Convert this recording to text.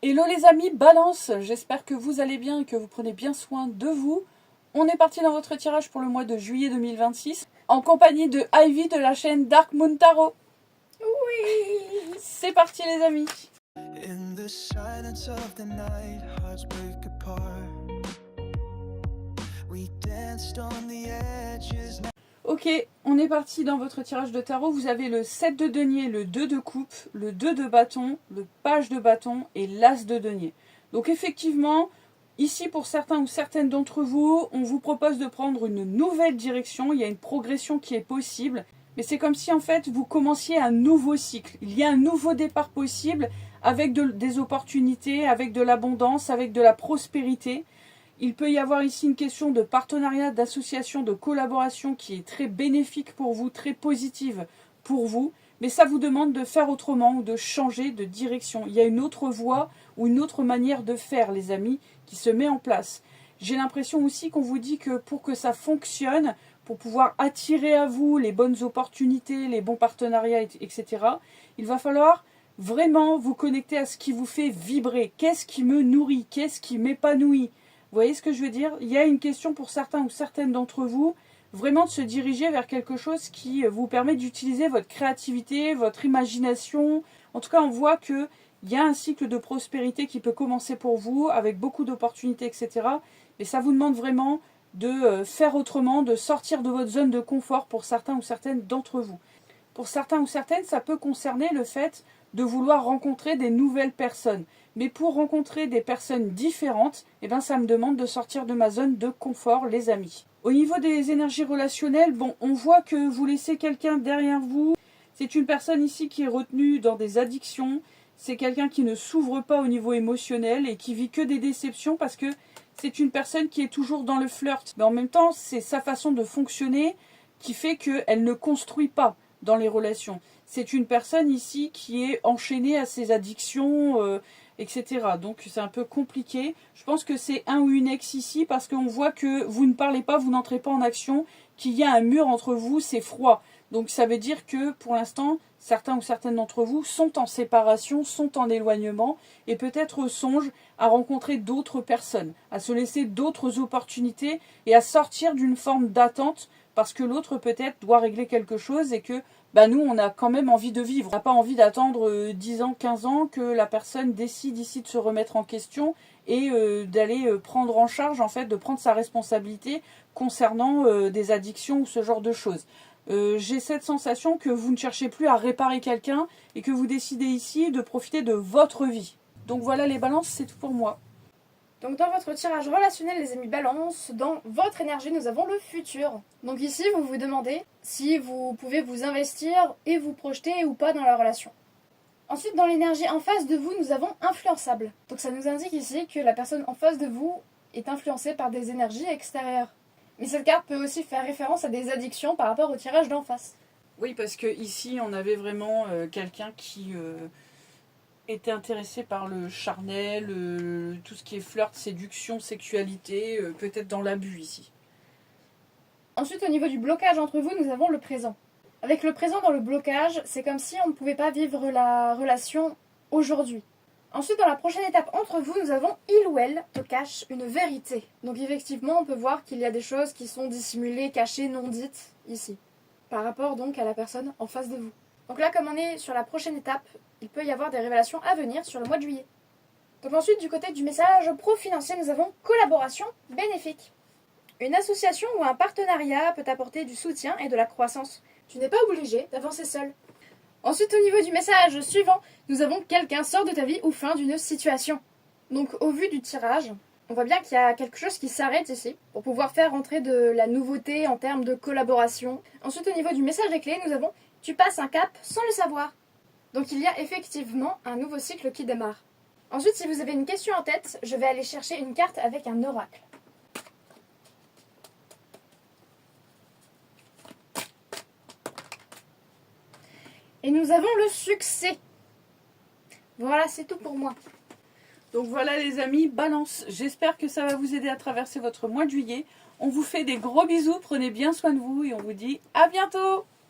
Hello les amis, Balance, j'espère que vous allez bien et que vous prenez bien soin de vous. On est parti dans votre tirage pour le mois de juillet 2026 en compagnie de Ivy de la chaîne Dark Moon Tarot. Oui, c'est parti les amis. In the silence of the night, hearts break apart. We danced on the edges. Ok, on est parti dans votre tirage de tarot. Vous avez le 7 de denier, le 2 de coupe, le 2 de bâton, le page de bâton et l'as de denier. Donc effectivement, ici pour certains ou certaines d'entre vous, on vous propose de prendre une nouvelle direction. Il y a une progression qui est possible. Mais c'est comme si en fait vous commenciez un nouveau cycle. Il y a un nouveau départ possible avec des opportunités, avec de l'abondance, avec de la prospérité. Il peut y avoir ici une question de partenariat, d'association, de collaboration qui est très bénéfique pour vous, très positive pour vous. Mais ça vous demande de faire autrement ou de changer de direction. Il y a une autre voie ou une autre manière de faire, les amis, qui se met en place. J'ai l'impression aussi qu'on vous dit que pour que ça fonctionne, pour pouvoir attirer à vous les bonnes opportunités, les bons partenariats, etc., il va falloir vraiment vous connecter à ce qui vous fait vibrer. Qu'est-ce qui me nourrit? Qu'est-ce qui m'épanouit? Vous voyez ce que je veux dire? Il y a une question pour certains ou certaines d'entre vous, vraiment de se diriger vers quelque chose qui vous permet d'utiliser votre créativité, votre imagination. En tout cas, on voit qu'il y a un cycle de prospérité qui peut commencer pour vous, avec beaucoup d'opportunités, etc. Mais ça vous demande vraiment de faire autrement, de sortir de votre zone de confort pour certains ou certaines d'entre vous. Pour certains ou certaines, ça peut concerner le fait de vouloir rencontrer des nouvelles personnes. Mais pour rencontrer des personnes différentes, eh ben, ça me demande de sortir de ma zone de confort, les amis. Au niveau des énergies relationnelles, bon, on voit que vous laissez quelqu'un derrière vous. C'est une personne ici qui est retenue dans des addictions. C'est quelqu'un qui ne s'ouvre pas au niveau émotionnel et qui vit que des déceptions parce que c'est une personne qui est toujours dans le flirt. Mais en même temps, c'est sa façon de fonctionner qui fait qu'elle ne construit pas dans les relations. C'est une personne ici qui est enchaînée à ses addictions, etc. Donc c'est un peu compliqué. Je pense que c'est un ou une ex ici parce qu'on voit que vous ne parlez pas, vous n'entrez pas en action, qu'il y a un mur entre vous, c'est froid. Donc ça veut dire que pour l'instant, certains ou certaines d'entre vous sont en séparation, sont en éloignement et peut-être songent à rencontrer d'autres personnes, à se laisser d'autres opportunités et à sortir d'une forme d'attente parce que l'autre peut-être doit régler quelque chose et que nous, on a quand même envie de vivre. On n'a pas envie d'attendre 10 ans, 15 ans que la personne décide ici de se remettre en question et d'aller prendre en charge, en fait, de prendre sa responsabilité concernant des addictions ou ce genre de choses. J'ai cette sensation que vous ne cherchez plus à réparer quelqu'un et que vous décidez ici de profiter de votre vie. Donc voilà les balances, c'est tout pour moi. Donc dans votre tirage relationnel, les amis Balance, dans votre énergie, nous avons le futur. Donc ici, vous vous demandez si vous pouvez vous investir et vous projeter ou pas dans la relation. Ensuite, dans l'énergie en face de vous, nous avons influençable. Donc ça nous indique ici que la personne en face de vous est influencée par des énergies extérieures. Mais cette carte peut aussi faire référence à des addictions par rapport au tirage d'en face. Oui, parce que ici, on avait vraiment quelqu'un qui était intéressé par le charnel, tout ce qui est flirt, séduction, sexualité, peut-être dans l'abus ici. Ensuite, au niveau du blocage entre vous, nous avons le présent. Avec le présent dans le blocage, c'est comme si on ne pouvait pas vivre la relation aujourd'hui. Ensuite, dans la prochaine étape entre vous, nous avons il ou elle te cache une vérité. Donc effectivement, on peut voir qu'il y a des choses qui sont dissimulées, cachées, non dites ici. Par rapport donc à la personne en face de vous. Donc là, comme on est sur la prochaine étape, il peut y avoir des révélations à venir sur le mois de juillet. Donc ensuite, du côté du message pro-financier, nous avons collaboration bénéfique. Une association ou un partenariat peut apporter du soutien et de la croissance. Tu n'es pas obligé d'avancer seul. Ensuite, au niveau du message suivant, nous avons quelqu'un sort de ta vie ou fin d'une situation. Donc au vu du tirage, on voit bien qu'il y a quelque chose qui s'arrête ici pour pouvoir faire rentrer de la nouveauté en termes de collaboration. Ensuite, au niveau du message des clés, nous avons « Tu passes un cap sans le savoir ». Donc il y a effectivement un nouveau cycle qui démarre. Ensuite, si vous avez une question en tête, je vais aller chercher une carte avec un oracle. Et nous avons le succès. Voilà, c'est tout pour moi. Donc voilà les amis, Balance. J'espère que ça va vous aider à traverser votre mois de juillet. On vous fait des gros bisous, prenez bien soin de vous et on vous dit à bientôt.